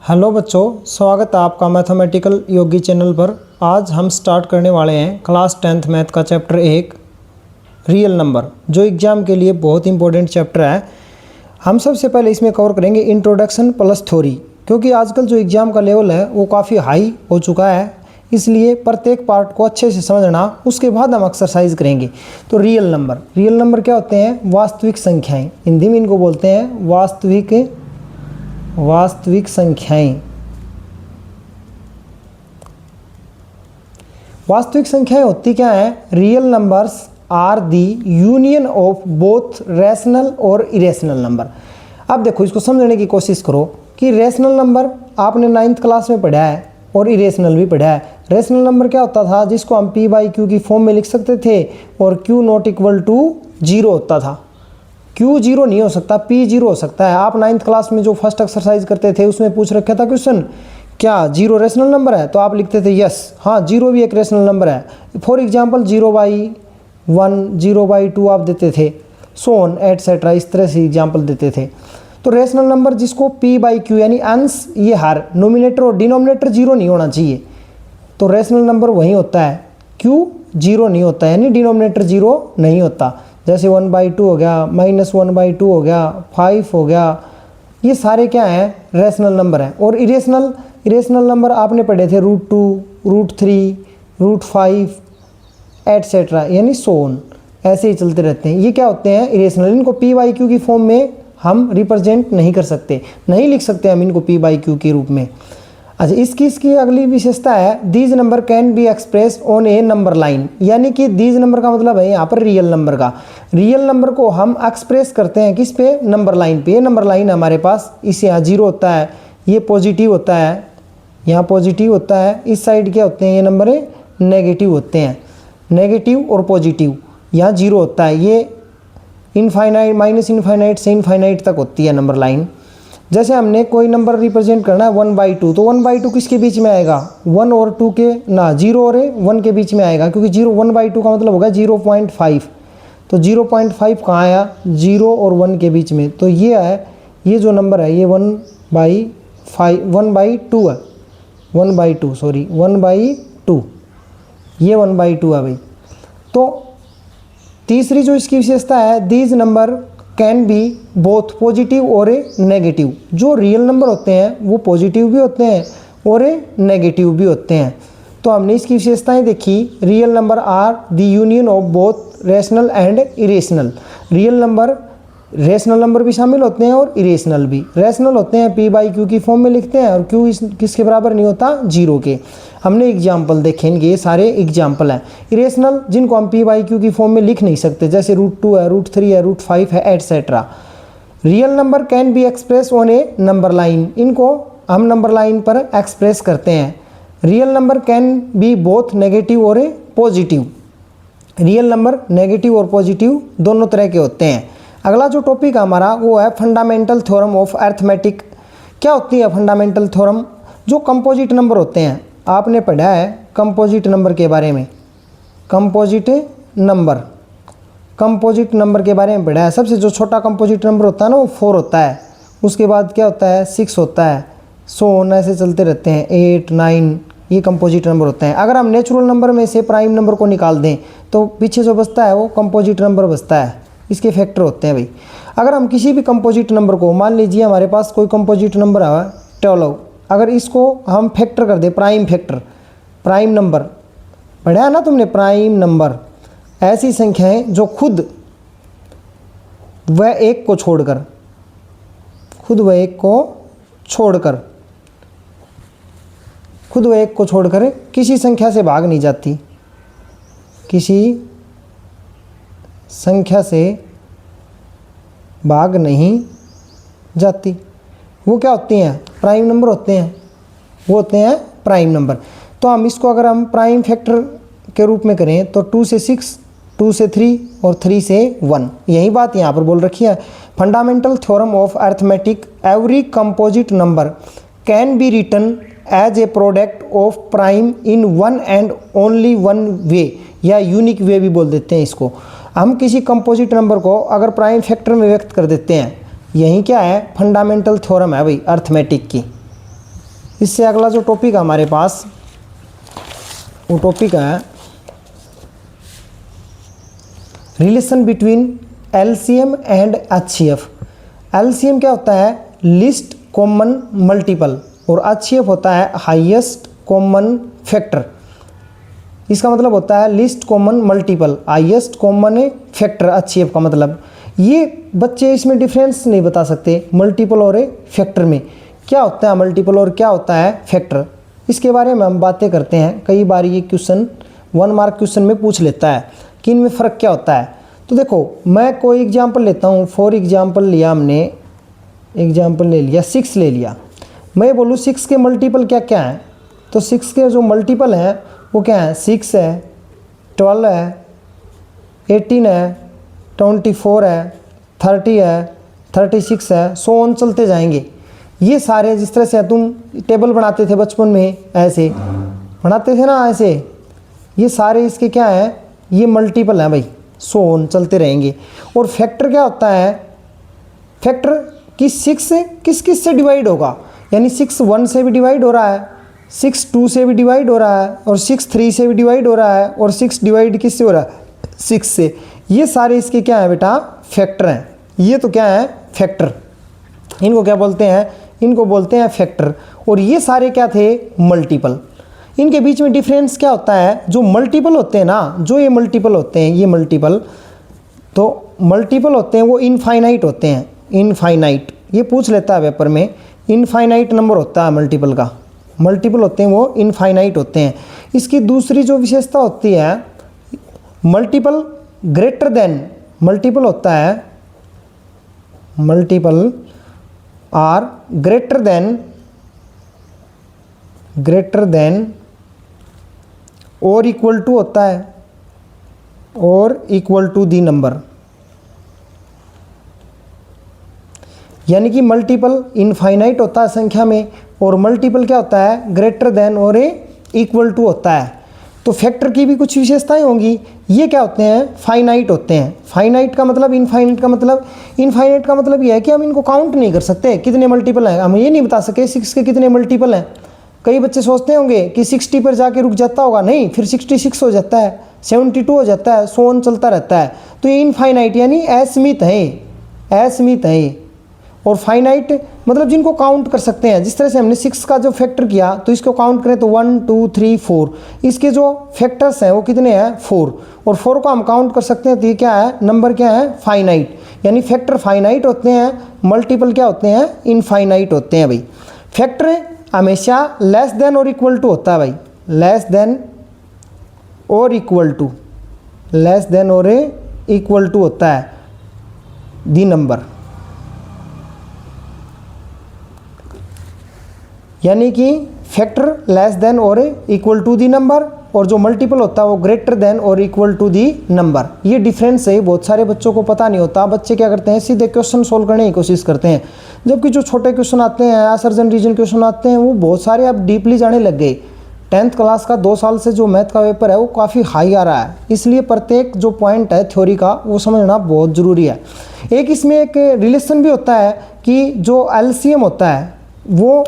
Hello बच्चों, स्वागत है आपका मैथमेटिकल योगी चैनल पर। आज हम स्टार्ट करने वाले हैं क्लास 10th मैथ का चैप्टर 1 रियल नंबर, जो एग्ज़ाम के लिए बहुत इंपॉर्टेंट चैप्टर है। हम सबसे पहले इसमें कवर करेंगे इंट्रोडक्शन प्लस थ्योरी, क्योंकि आजकल जो एग्ज़ाम का लेवल है वो काफ़ी हाई हो चुका है, इसलिए प्रत्येक पार्ट को अच्छे से समझना, उसके बाद हम एक्सरसाइज करेंगे। तो रियल नंबर क्या होते हैं? वास्तविक संख्याएँ। हिंदी में इनको बोलते हैं वास्तविक संख्याएं। वास्तविक संख्याएं होती क्या है? Real numbers are the union of both rational और इरेशनल नंबर। अब देखो, इसको समझने की कोशिश करो कि रैशनल नंबर आपने 9th क्लास में पढ़ा है और इरेशनल भी पढ़ा है। रैशनल नंबर क्या होता था? जिसको हम पी बाई क्यू की फॉर्म में लिख सकते थे और क्यू नॉट इक्वल टू 0 होता था। क्यू 0 नहीं हो सकता, पी 0 हो सकता है। आप 9th क्लास में जो फर्स्ट एक्सरसाइज करते थे उसमें पूछ रखा था क्वेश्चन, क्या 0 रेशनल नंबर है? तो आप लिखते थे यस, हाँ 0 भी एक रेशनल नंबर है। फॉर एग्जांपल 0/1, 0/2 आप देते थे, सो ऑन एटसेट्रा, इस तरह से एग्जांपल देते थे। तो रेशनल नंबर जिसको पी बाई क्यू यानी अंश, ये हर नोमिनेटर और डिनोमिनेटर 0 नहीं होना चाहिए, तो रेशनल नंबर वही होता है। क्यू 0 नहीं होता यानी डिनोमिनेटर 0 नहीं होता। जैसे 1/2 हो गया, -1/2 हो गया, 5 हो गया, ये सारे क्या हैं? रेशनल नंबर हैं। और इरेशनल नंबर आपने पढ़े थे √2, √3, √5 एटसेट्रा, यानी सो ऑन, ऐसे ही चलते रहते हैं। ये क्या होते हैं? इरेशनल। इनको पी बाई क्यू की फॉर्म में हम रिप्रेजेंट नहीं कर सकते, नहीं लिख सकते हम इनको पी बाई क्यू के रूप में। अच्छा, इसकी अगली विशेषता है these number can be express on A number line, यानी कि दीज नंबर का मतलब है यहाँ पर रियल नंबर का। रियल नंबर को हम एक्सप्रेस करते हैं किस पे? नंबर लाइन पे। ये नंबर लाइन है हमारे पास, इस यहाँ 0 होता है, ये पॉजिटिव होता है, यहाँ पॉजिटिव होता है, इस साइड क्या होते हैं? ये नंबर नेगेटिव होते हैं, नेगेटिव और पॉजिटिव। यहाँ 0 होता है, ये इनफाइनाइट, -इनफाइनाइट से इनफाइनाइट तक होती है नंबर लाइन। जैसे हमने कोई नंबर रिप्रेजेंट करना है 1/2, तो 1/2 किसके बीच में आएगा? 1 और 2 के ना, 0 और 1 के बीच में आएगा, क्योंकि 1/2 का मतलब होगा 0.5। तो 0.5 कहाँ आया? 0 और 1 के बीच में। तो ये है, ये जो नंबर है ये 1/2 है, 1/2 सॉरी 1/2, ये 1/2 है भाई। तो तीसरी जो इसकी विशेषता है, these number can B both positive और नेगेटिव। जो रियल नंबर होते हैं वो पॉजिटिव भी होते हैं और नेगेटिव भी होते हैं। तो हमने इसकी विशेषताएं देखी। Real number are the union of both rational and irrational. Real number, rational number भी शामिल होते हैं और इरेशनल भी। रैशनल होते हैं पी बाई क्यू की फॉर्म में लिखते हैं, और क्यू किसके बराबर नहीं होता? 0 के। हमने एग्जाम्पल देखे इनके, ये सारे एग्जाम्पल हैं। इरेशनल जिनको हम पी बाई क्यू की फॉर्म में लिख नहीं सकते, जैसे √2 है, √3 है, √5 है etcetera. Real number can be express on A number line, इनको हम नंबर लाइन पर एक्सप्रेस करते हैं। Real number can B both negative और पॉजिटिव। रियल नंबर नेगेटिव और पॉजिटिव दोनों तरह के होते हैं। अगला जो टॉपिक हमारा वो है फंडामेंटल थ्योरम ऑफ अरिथमेटिक। क्या होती है फंडामेंटल थ्योरम? जो कंपोजिट नंबर होते हैं, आपने पढ़ा है कंपोजिट नंबर के बारे में। कंपोजिट नंबर के बारे में पढ़ा है। सबसे जो छोटा कंपोजिट नंबर होता है ना वो 4 होता है, उसके बाद क्या होता है? 6 होता है, सो ऑन ऐसे चलते रहते हैं, 8, 9, ये कंपोजिट नंबर होते हैं। अगर हम नेचुरल नंबर में से प्राइम नंबर को निकाल दें तो पीछे जो बचता है वो कंपोजिट नंबर बचता है, इसके फैक्टर होते हैं भाई। अगर हम किसी भी कंपोजिट नंबर को, मान लीजिए हमारे पास कोई कंपोजिट नंबर है 12, अगर इसको हम फैक्टर कर दे, प्राइम फैक्टर, प्राइम नंबर पढ़ा है ना तुमने? प्राइम नंबर ऐसी संख्याएं जो खुद व एक को छोड़कर किसी संख्या से भाग नहीं जाती, किसी संख्या से भाग नहीं जाती, वो क्या होती हैं? प्राइम नंबर होते हैं, वो होते हैं प्राइम नंबर। तो हम इसको अगर हम प्राइम फैक्टर के रूप में करें तो 2 से 6, 2 से 3 और 3 से 1, यही बात यहाँ पर बोल रखी है। Fundamental theorem of arithmetic, every composite number can be written as a product of prime in one and only one way, या यूनिक वे भी बोल देते हैं इसको। हम किसी कंपोजिट नंबर को अगर प्राइम फैक्टर में व्यक्त कर देते हैं, यही क्या है? फंडामेंटल थ्योरम है भाई अरिथमेटिक की। इससे अगला जो टॉपिक है हमारे पास, वो टॉपिक है relation between LCM and HCF. LCM क्या होता है? लिस्ट कॉमन मल्टीपल, और एचसीएफ होता है हाईएस्ट कॉमन फैक्टर। इसका मतलब होता है list common multiple, highest common factor HCF का मतलब। ये बच्चे इसमें डिफरेंस नहीं बता सकते मल्टीपल और फैक्टर में, क्या होता है मल्टीपल और क्या होता है फैक्टर। इसके बारे में हम बातें करते हैं। कई बार ये क्वेश्चन 1 मार्क क्वेश्चन में पूछ लेता है कि इनमें फ़र्क क्या होता है। तो देखो मैं कोई एग्जांपल लेता हूँ। फॉर एग्जांपल लिया हमने, एग्जांपल ले लिया 6 ले लिया। मैं बोलूँ 6 के मल्टीपल क्या क्या हैं, तो 6 के जो मल्टीपल हैं वो क्या है? 6 है, 12 है, 18 है, 24 है, 30 है, 36 है, सो ऑन चलते जाएंगे। ये सारे जिस तरह से तुम टेबल बनाते थे बचपन में, ऐसे बनाते थे ना, ऐसे ये सारे इसके क्या हैं? ये मल्टीपल हैं भाई, सो ऑन चलते रहेंगे। और फैक्टर क्या होता है? फैक्टर कि 6 से किस किस से डिवाइड होगा, यानी 6 1 से भी डिवाइड हो रहा है, 6 2 से भी डिवाइड हो रहा है, और 6 3 से भी डिवाइड हो रहा है, और 6 डिवाइड किससे हो रहा है? 6 से। ये सारे इसके क्या है बेटा? फैक्टर हैं। ये तो क्या है? फैक्टर। इनको क्या बोलते हैं? इनको बोलते हैं फैक्टर। और ये सारे क्या थे? मल्टीपल। इनके बीच में डिफरेंस क्या होता है? जो मल्टीपल होते हैं ना, जो ये मल्टीपल होते हैं, ये मल्टीपल, तो मल्टीपल होते हैं वो इनफाइनाइट होते हैं। इनफाइनाइट, ये पूछ लेता है पेपर में, इनफाइनाइट नंबर होता है मल्टीपल का। मल्टीपल होते हैं वो इनफाइनाइट होते हैं। इसकी दूसरी जो विशेषता होती है, मल्टीपल ग्रेटर देन, मल्टीपल होता है, मल्टीपल आर ग्रेटर देन और इक्वल टू होता है, और इक्वल टू दी नंबर। यानी कि मल्टीपल इनफाइनाइट होता है संख्या में, और मल्टीपल क्या होता है? ग्रेटर देन और इक्वल टू होता है। तो फैक्टर की भी कुछ विशेषताएं होंगी। ये क्या होते हैं? फाइनाइट होते हैं। फाइनाइट का मतलब, इनफाइनाइट का मतलब, इनफाइनाइट का मतलब ये है कि हम इनको काउंट नहीं कर सकते कितने मल्टीपल हैं। हम ये नहीं बता सके 6 के कितने मल्टीपल हैं। कई बच्चे सोचते होंगे कि 60 पर जाके रुक जाता होगा, नहीं, फिर 66 हो जाता है, 72 हो जाता है, सो ऑन चलता रहता है। तो ये इनफाइनाइट यानी असीमित है, असीमित है। और फाइनाइट मतलब जिनको काउंट कर सकते हैं। जिस तरह से हमने 6 का जो फैक्टर किया, तो इसको काउंट करें तो 1 2 3 4, इसके जो फैक्टर्स हैं वो कितने हैं? 4। और 4 को हम काउंट कर सकते हैं, तो ये क्या है? नंबर क्या है? फाइनाइट। यानी फैक्टर फाइनाइट होते हैं, मल्टीपल क्या होते हैं? इनफाइनाइट होते हैं भाई। फैक्टर हमेशा लेस देन और इक्वल टू होता है भाई, लेस देन और इक्वल टू, लेस देन और इक्वल टू होता है दी नंबर। यानी कि फैक्टर लेस देन और इक्वल टू दी नंबर, और जो मल्टीपल होता है वो ग्रेटर देन और इक्वल टू दी नंबर। ये डिफरेंस है, बहुत सारे बच्चों को पता नहीं होता। बच्चे क्या करते हैं? सीधे क्वेश्चन सोल्व करने की कोशिश करते हैं, जबकि जो छोटे क्वेश्चन आते हैं, असर्जन रीजन क्वेश्चन आते हैं, वो बहुत सारे अब डीपली जाने लग गए। 10th क्लास का 2 साल से जो मैथ का पेपर है वो काफ़ी हाई आ रहा है, इसलिए प्रत्येक जो पॉइंट है थ्योरी का वो समझना बहुत ज़रूरी है। एक इसमें एक रिलेशन भी होता है कि जो एलसीएम होता है वो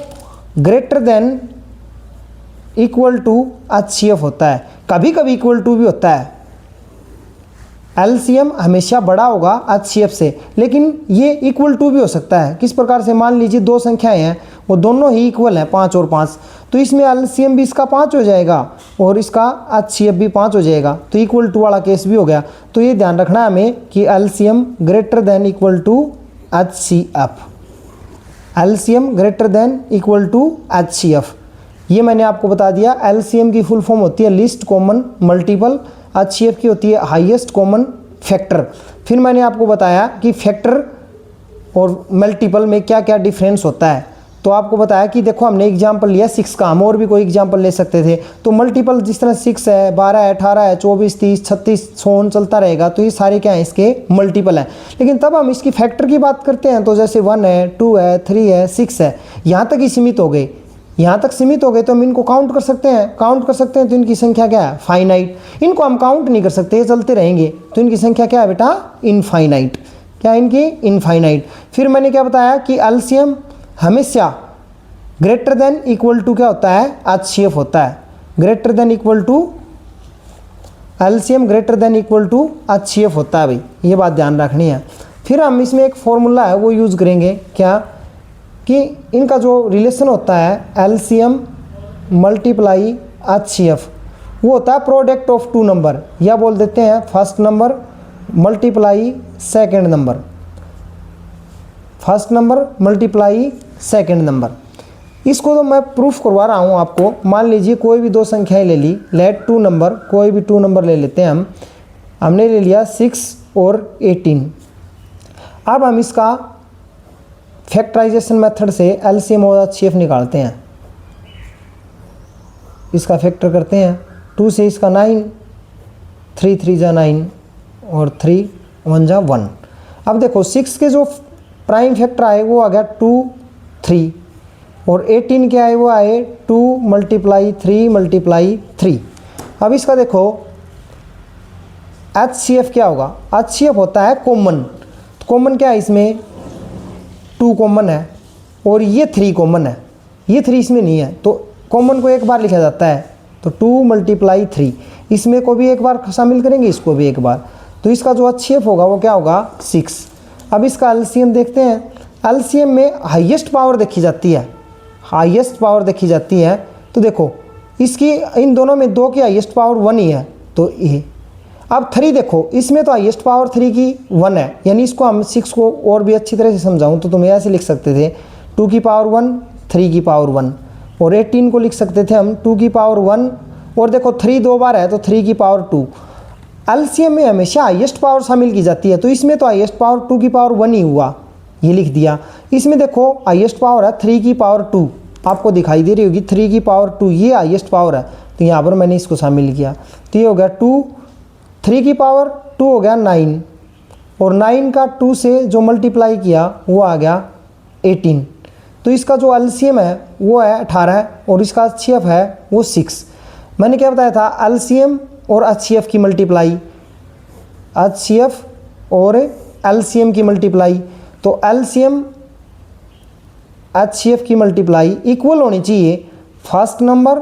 greater than equal to HCF होता है, कभी कभी इक्वल टू भी होता है। एलसीएम हमेशा बड़ा होगा एचसीएफ से, लेकिन ये इक्वल टू भी हो सकता है। किस प्रकार से? मान लीजिए 2 संख्याएं हैं, वो दोनों ही इक्वल हैं, 5 और 5, तो इसमें एलसीएम भी इसका 5 हो जाएगा और इसका एचसीएफ भी 5 हो जाएगा, तो इक्वल टू वाला केस भी हो गया। तो ये ध्यान रखना है हमें कि LCM greater than equal to HCF, LCM greater than equal to HCF. ये मैंने आपको बता दिया। एलसीएम की फुल फॉर्म होती है लिस्ट कॉमन मल्टीपल, एचसीएफ की होती है हाईएस्ट कॉमन फैक्टर। फिर मैंने आपको बताया कि फैक्टर और मल्टीपल में क्या क्या डिफरेंस होता है। तो आपको बताया कि देखो हमने एग्जाम्पल लिया 6 का, हम और भी कोई एग्जाम्पल ले सकते थे। तो मल्टीपल जिस तरह 6 है, 12 है, 18 है, 24 30 36 सो ऑन चलता रहेगा, तो ये सारे क्या हैं? इसके मल्टीपल हैं। लेकिन तब हम इसकी फैक्टर की बात करते हैं तो जैसे 1 है, 2 है, 3 है, 6 है, यहाँ तक ही सीमित हो गए। यहाँ तक सीमित हो गए तो हम इनको काउंट कर सकते हैं, काउंट कर सकते हैं तो इनकी संख्या क्या है? फाइनाइट। इनको हम काउंट नहीं कर सकते, ये चलते रहेंगे, तो इनकी संख्या क्या है बेटा? इनफाइनाइट। क्या है इनकी? इनफाइनाइट। फिर मैंने क्या बताया कि एलसीएम हमेशा ग्रेटर देन इक्वल टू क्या होता है, HCF होता है, greater than equal to LCM greater than equal to HCF होता है भाई, ये बात ध्यान रखनी है। फिर हम इसमें एक फॉर्मूला है वो यूज़ करेंगे क्या, कि इनका जो रिलेशन होता है LCM मल्टीप्लाई HCF, वो होता है प्रोडक्ट ऑफ टू नंबर, या बोल देते हैं first number multiply second number, first number multiply second number. इसको तो मैं प्रूफ करवा रहा हूँ आपको। मान लीजिए कोई भी दो संख्याएं ले ली, लेट टू नंबर, कोई भी टू नंबर ले लेते हैं हमने ले लिया 6 और 18। अब हम इसका फैक्टराइजेशन मेथड से LCM और HCF निकालते हैं, इसका फैक्टर करते हैं। 2 से इसका 9, 3 3 जा 9 और 3 1 जा 1। अब देखो 6 के जो प्राइम फैक्टर आए वो आ गया 2 3, और 18 के आए वो आए 2 × 3 × 3। अब इसका देखो HCF क्या होगा, HCF होता है कॉमन। कॉमन क्या है इसमें, 2 कॉमन है और ये 3 कॉमन है, ये 3 इसमें नहीं है, तो कॉमन को एक बार लिखा जाता है, तो 2 × 3, इसमें को भी एक बार शामिल करेंगे, इसको भी एक बार, तो इसका जो HCF होगा वो क्या होगा 6। अब इसका LCM देखते हैं। LCM में हाईएस्ट पावर देखी जाती है, हाईएस्ट पावर देखी जाती है, तो देखो इसकी इन दोनों में 2 की हाईएस्ट पावर 1 ही है, तो ये। अब 3 देखो, इसमें तो हाईएस्ट पावर 3 की 1 है, यानी इसको हम 6 को और भी अच्छी तरह से समझाऊं तो तुम्हें ऐसे लिख सकते थे 2 की पावर 1 3 की पावर 1, और 18 को लिख सकते थे हम 2 की पावर 1, और देखो 3 2 बार है तो 3 की पावर 2। LCM में हमेशा हाईएस्ट पावर शामिल की जाती है, तो इसमें तो हाईएस्ट पावर 2 की पावर 1 ही हुआ, ये लिख दिया। इसमें देखो हाईएस्ट पावर है 3 की पावर 2, आपको दिखाई दे रही होगी 3 की पावर 2, ये हाईएस्ट पावर है, तो यहाँ पर मैंने इसको शामिल किया, तो ये हो गया 2, 3 की पावर 2 हो गया 9, और 9 का 2 से जो मल्टीप्लाई किया वो आ गया 18, तो इसका जो LCM है वो है 18, और इसका HCF है वो 6। मैंने क्या बताया था, LCM और HCF की मल्टीप्लाई, HCF और LCM की मल्टीप्लाई, तो LCM HCF की मल्टीप्लाई इक्वल होनी चाहिए फर्स्ट नंबर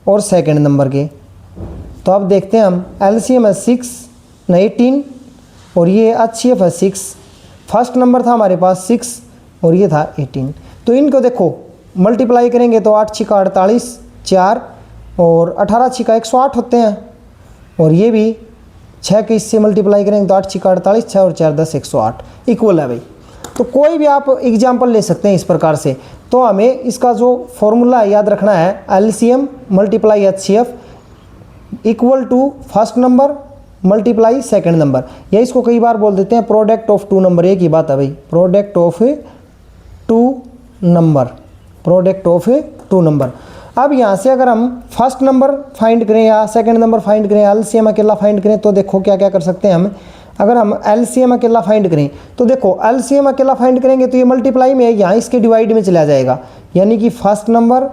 और सेकंड नंबर के। तो अब देखते हैं हम, LCM है 6 18, और ये HCF है 6, फर्स्ट नंबर था हमारे पास 6 और ये था 18, तो इनको देखो मल्टीप्लाई करेंगे तो 8 × 48 4, और 18 × 108 होते हैं, और ये भी 6 के इससे मल्टीप्लाई करेंगे तो 8 × 48 6 और 4 10 108 इक्वल है भाई। तो कोई भी आप एग्जाम्पल ले सकते हैं इस प्रकार से। तो हमें इसका जो फॉर्मूला याद रखना है, LCM multiply HCF equal to first number multiply second number, या इसको कई बार बोल देते हैं प्रोडक्ट ऑफ टू नंबर, एक ही बात है भाई, product of two number, product of two number. अब यहाँ से अगर हम फर्स्ट नंबर फाइंड करें या सेकंड नंबर फाइंड करें, LCM अकेला फाइंड करें, तो देखो क्या क्या कर सकते हैं हम। अगर हम LCM अकेला फाइंड करें तो देखो LCM अकेला फाइंड करेंगे तो ये मल्टीप्लाई में यहाँ इसके डिवाइड में चला जाएगा, यानी कि फर्स्ट नंबर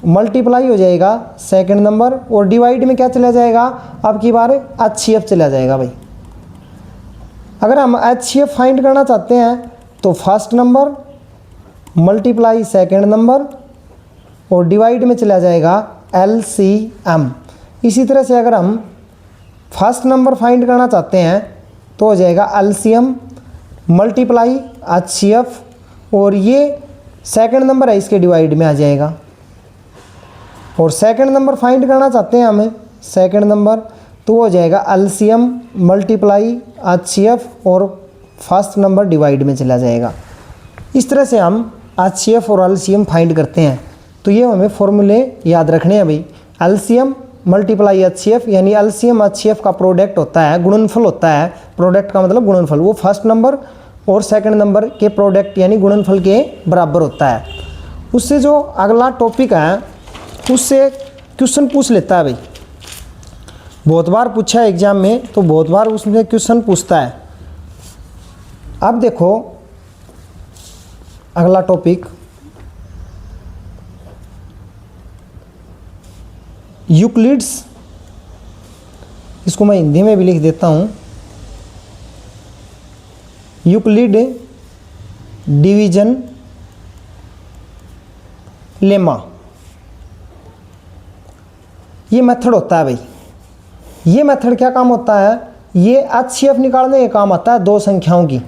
मल्टीप्लाई हो जाएगा सेकंड नंबर, और डिवाइड में क्या चला जाएगा, अब की बार HCF चला जाएगा भाई। अगर हम HCF फाइंड करना चाहते हैं तो first number multiply second number, और डिवाइड में चला जाएगा LCM। इसी तरह से अगर हम फर्स्ट नंबर फाइंड करना चाहते हैं तो हो जाएगा LCM मल्टीप्लाई HCF, और ये सेकंड नंबर है इसके डिवाइड में आ जाएगा। और सेकंड नंबर फाइंड करना चाहते हैं हमें सेकंड नंबर, तो हो जाएगा LCM मल्टीप्लाई HCF, और फर्स्ट नंबर डिवाइड में चला जाएगा। इस तरह से हम HCF और LCM फाइंड करते हैं। तो ये हमें फॉर्मूले याद रखने हैं भाई। LCM मल्टीप्लाई HCF, यानी LCM HCF का प्रोडक्ट होता है, गुणनफल होता है, प्रोडक्ट का मतलब गुणनफल, वो फर्स्ट नंबर और सेकंड नंबर के प्रोडक्ट यानी गुणनफल के बराबर होता है। उससे जो अगला टॉपिक है उससे क्वेश्चन पूछ लेता है भाई, बहुत बार पूछा है एग्जाम में, तो बहुत बार उसमें क्वेश्चन पूछता है। अब देखो अगला टॉपिक यूक्लिड्स, इसको मैं हिंदी में भी लिख देता हूँ, यूक्लिड डिवीजन लेमा। ये मेथड होता है भाई। ये मेथड क्या काम होता है, ये HCF निकालने का काम आता है दो संख्याओं की,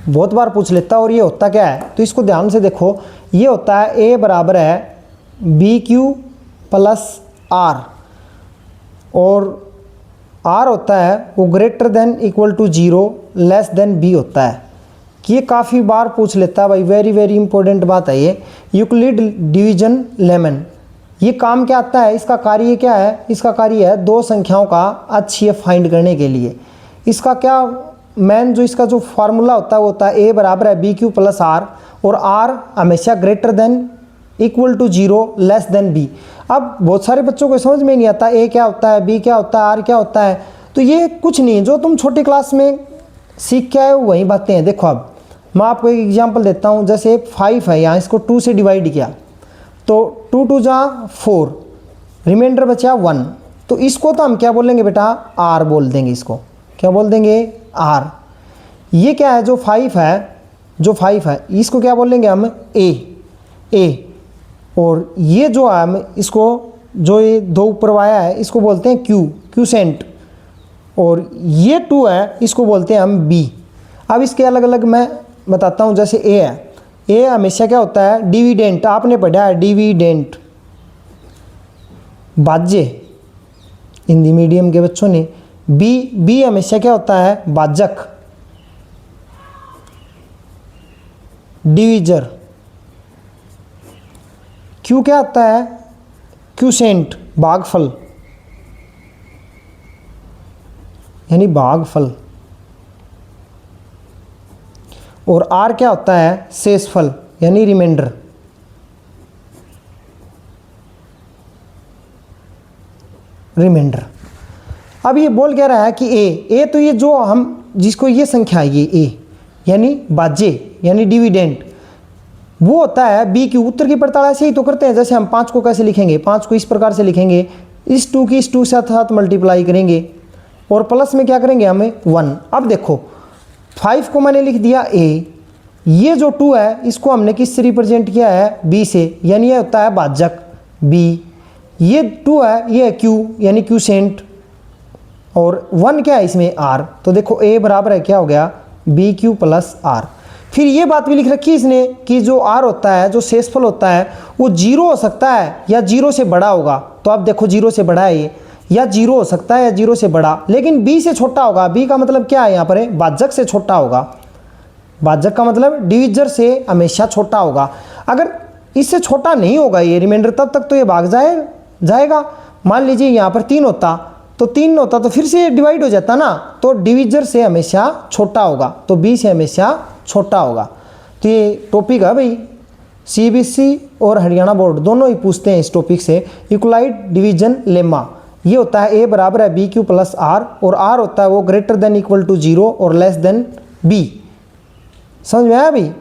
बहुत बार पूछ लेता है। और ये होता क्या है, तो इसको ध्यान से देखो। ये होता है A बराबर है BQ प्लस R, और R होता है वो greater than equal to 0 less than B होता है। ये काफ़ी बार पूछ लेता है भाई, वेरी वेरी इंपॉर्टेंट बात है ये। यूक्लिड डिवीजन लेमन, ये काम क्या आता है, इसका कार्य क्या है, इसका कार्य है दो संख्याओं का HCF फाइंड करने के लिए। इसका क्या मेन जो इसका जो फार्मूला होता है वो होता है A बराबर है BQ प्लस R, और R हमेशा greater than equal to 0 less than B। अब बहुत सारे बच्चों को समझ में नहीं आता A क्या होता है, B क्या होता है, R क्या होता है। तो ये कुछ नहीं है, जो तुम छोटी क्लास में सीख के आए वही बातें हैं। देखो अब मैं आपको एक एग्जांपल देता हूँ। जैसे 5 है, यहाँ इसको 2 से डिवाइड किया तो 2 2 जा 4, रिमाइंडर बचा 1। तो इसको तो हम क्या बोलेंगे बेटा, R बोल देंगे। इसको क्या बोल देंगे, R। ये क्या है, जो 5 है, जो 5 है इसको क्या बोलेंगे हम, A। और ये जो है हम इसको, जो ये दो ऊपर वाया है इसको बोलते हैं क्यूसेंट, और ये 2 है इसको बोलते हैं हम B। अब इसके अलग अलग मैं बताता हूँ। जैसे A है, A हमेशा क्या होता है, डिविडेंट, आपने पढ़ा है डिविडेंट, बाज्य हिंदी मीडियम के बच्चों ने। B हमेशा क्या होता है, बाजक, डिविजर। Q क्या आता है, क्यूसेंट, भागफल, यानी भागफल। और R क्या होता है, शेषफल, यानी रिमाइंडर। अब ये बोल क्या रहा है कि A तो ये जो हम जिसको ये संख्या है ये A यानी बाज्य यानी डिविडेंट, वो होता है BQ। उत्तर की पड़ताल ऐसे ही तो करते हैं। जैसे हम 5 को कैसे लिखेंगे, 5 को इस प्रकार से लिखेंगे, इस 2 की इस 2 से साथ मल्टीप्लाई करेंगे और प्लस में क्या करेंगे हमें 1। अब देखो 5 को मैंने लिख दिया A, ये जो 2 है इसको हमने किससे रिप्रेजेंट किया है, B से, यानी ये होता है भाजक B। ये 2 है, ये Q यानी क्यूसेंट, और 1 क्या है इसमें, R। तो देखो A बराबर है क्या हो गया, BQ प्लस R। फिर ये बात भी लिख रखी है इसने कि जो R होता है, जो शेषफल होता है, वो 0 हो सकता है या 0 से बड़ा होगा। तो अब देखो 0 से बड़ा है ये, या 0 हो सकता है या 0 से बड़ा, लेकिन B से छोटा होगा। B का मतलब क्या है यहाँ पर, भाजक से छोटा होगा। भाजक का मतलब डिविजर से हमेशा छोटा होगा। अगर इससे छोटा नहीं होगा ये रिमाइंडर, तब तक तो ये भाग जाएगा। मान लीजिए यहाँ पर 3 होता तो 3 होता तो फिर से डिवाइड हो जाता ना, तो डिविजर से हमेशा छोटा होगा, तो B से हमेशा छोटा होगा। तो ये टॉपिक है भाई, CBSE और हरियाणा बोर्ड दोनों ही पूछते हैं इस टॉपिक से। यूक्लिड डिवीजन लेमा, ये होता है A बराबर है BQ प्लस R, और R होता है वो ग्रेटर देन इक्वल टू 0 और लेस देन B। समझ में आया भाई।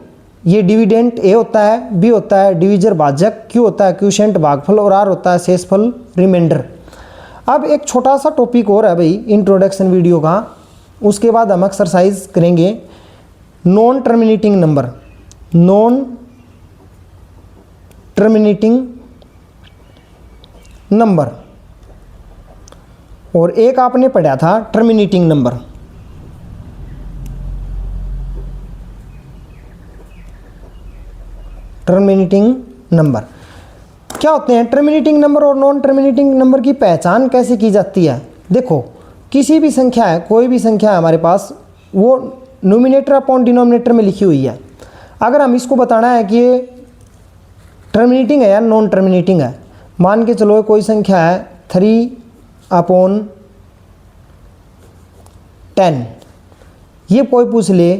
ये डिविडेंट A होता है, B होता है डिविजर भाजक, Q होता है क्यूसेंट भागफल, और R होता है शेषफल रिमाइंडर। अब एक छोटा सा टॉपिक और है भाई इंट्रोडक्शन वीडियो का, उसके बाद हम एक्सरसाइज करेंगे non terminating number. Non terminating number, और एक आपने पढ़ा था टर्मिनेटिंग नंबर। टर्मिनेटिंग नंबर क्या होते हैं, टर्मिनेटिंग नंबर और नॉन टर्मिनेटिंग नंबर की पहचान कैसे की जाती है। देखो किसी भी संख्या है, कोई भी संख्या है हमारे पास, वो नोमिनेटर अपॉन डिनोमिनेटर में लिखी हुई है। अगर हम इसको बताना है कि ये टर्मिनेटिंग है या नॉन टर्मिनेटिंग है, मान के चलो कोई संख्या है 3/10, ये कोई पूछ ले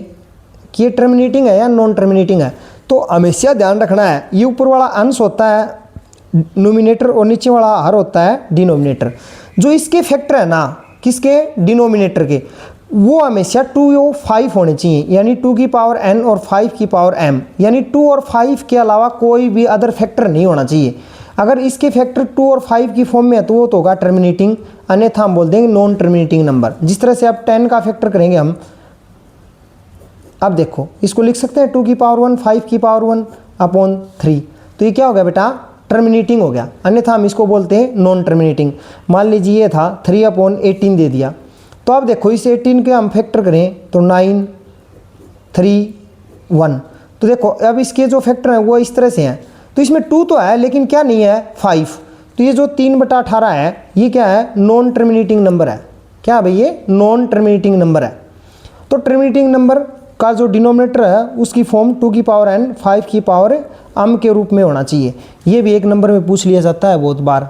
कि ये टर्मिनेटिंग है या नॉन टर्मिनेटिंग है, तो हमेशा ध्यान रखना है ये ऊपर वाला अंश होता है नोमिनेटर और नीचे वाला हर होता है डिनोमिनेटर। जो इसके फैक्टर है ना, किसके, डिनोमिनेटर के, वो हमेशा 2 और 5 होने चाहिए, यानी 2 की पावर n और 5 की पावर m, यानी 2 और 5 के अलावा कोई भी अदर फैक्टर नहीं होना चाहिए। अगर इसके फैक्टर 2 और 5 की फॉर्म में है तो वो तो होगा टर्मिनेटिंग, अन्यथा हम बोल देंगे नॉन टर्मिनेटिंग नंबर। जिस तरह से आप 10 का फैक्टर करेंगे हम, अब देखो इसको लिख सकते हैं 2 की पावर 1 5 की पावर 1 अपॉन 3, तो ये क्या हो गया बेटा टर्मिनेटिंग हो गया, अन्यथा हम इसको बोलते हैं नॉन टर्मिनेटिंग। मान लीजिए ये था 3/18 दे दिया, तो अब देखो इस 18 के हम फैक्टर करें तो 9 3 1, तो देखो अब इसके जो फैक्टर हैं वो इस तरह से हैं। तो इसमें 2 तो है लेकिन क्या नहीं है 5, तो ये जो 3/18 है ये क्या है नॉन टर्मिनेटिंग नंबर है। क्या भाई ये नॉन टर्मिनेटिंग नंबर है। तो टर्मिनेटिंग नंबर का जो डिनोमिनेटर है उसकी फॉर्म 2 की पावर n 5 की पावर m के रूप में होना चाहिए। ये भी एक नंबर में पूछ लिया जाता है बहुत बार,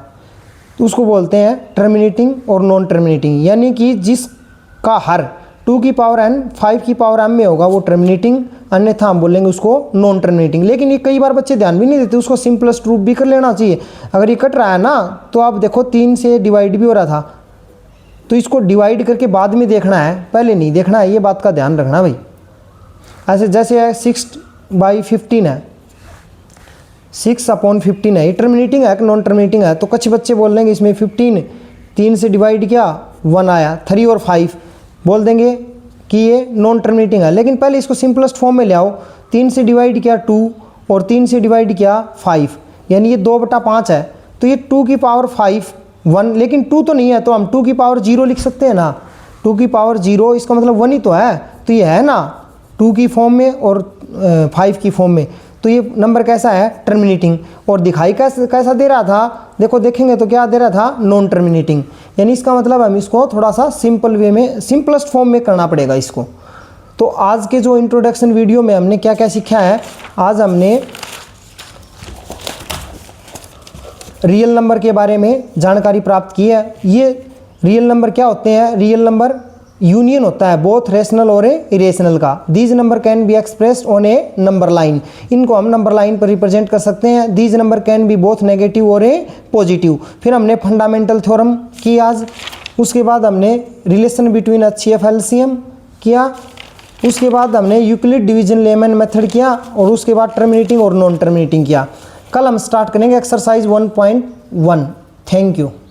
तो उसको बोलते हैं टर्मिनेटिंग और नॉन टर्मिनेटिंग, यानी कि जिसका हर 2 की पावर n 5 की पावर m में होगा वो टर्मिनेटिंग, अन्यथा हम बोलेंगे उसको नॉन टर्मिनेटिंग। लेकिन ये कई बार बच्चे ध्यान भी नहीं देते, उसको सिंपलेस्ट रूप भी कर लेना चाहिए। अगर ये कट रहा है ना तो आप देखो 3 से डिवाइड भी हो रहा था, तो इसको डिवाइड करके बाद में देखना है, पहले नहीं देखना है, ये बात का ध्यान रखना भाई। ऐसे जैसे है 6/15 है, 6/15 है, ये टर्मिनेटिंग है कि नॉन टर्मिनेटिंग है। तो कुछ बच्चे बोल देंगे इसमें 15 3 से डिवाइड किया 1 आया, 3 और 5 बोल देंगे कि ये नॉन टर्मिनेटिंग है। लेकिन पहले इसको सिंपलेस्ट फॉर्म में ले आओ, 3 से डिवाइड किया 2 और 3 से डिवाइड किया 5, यानी ये 2/5 है, तो ये 2 की पावर 5 1, लेकिन 2 तो नहीं है तो हम 2 की पावर 0 लिख सकते हैं ना। 2 की पावर 0 इसका मतलब 1 ही तो है, तो ये है ना 2 की फॉर्म में और 5 की फॉर्म में, तो ये नंबर कैसा है टर्मिनेटिंग। और दिखाई कैसा दे रहा था, देखो देखेंगे तो क्या दे रहा था नॉन टर्मिनेटिंग, यानी इसका मतलब हम इसको थोड़ा सा सिंपल वे में सिंपलेस्ट फॉर्म में करना पड़ेगा इसको। तो आज के जो इंट्रोडक्शन वीडियो में हमने क्या क्या सीखा है, आज हमने रियल नंबर के बारे में जानकारी प्राप्त की है। ये रियल नंबर क्या होते हैं, रियल नंबर यूनियन होता है बोथ रेशनल और इरेशनल का। These number can be expressed on A number line, इनको हम नंबर लाइन पर रिप्रेजेंट कर सकते हैं। These number can B both negative और पॉजिटिव। फिर हमने फंडामेंटल थ्योरम की आज, उसके बाद हमने रिलेशन बिटवीन HCF LCM किया, उसके बाद हमने यूक्लिड डिवीजन लेमन मेथड किया, और उसके बाद टर्मिनेटिंग और नॉन टर्मिनेटिंग किया। कल हम स्टार्ट करेंगे एक्सरसाइज 1.1। Thank you.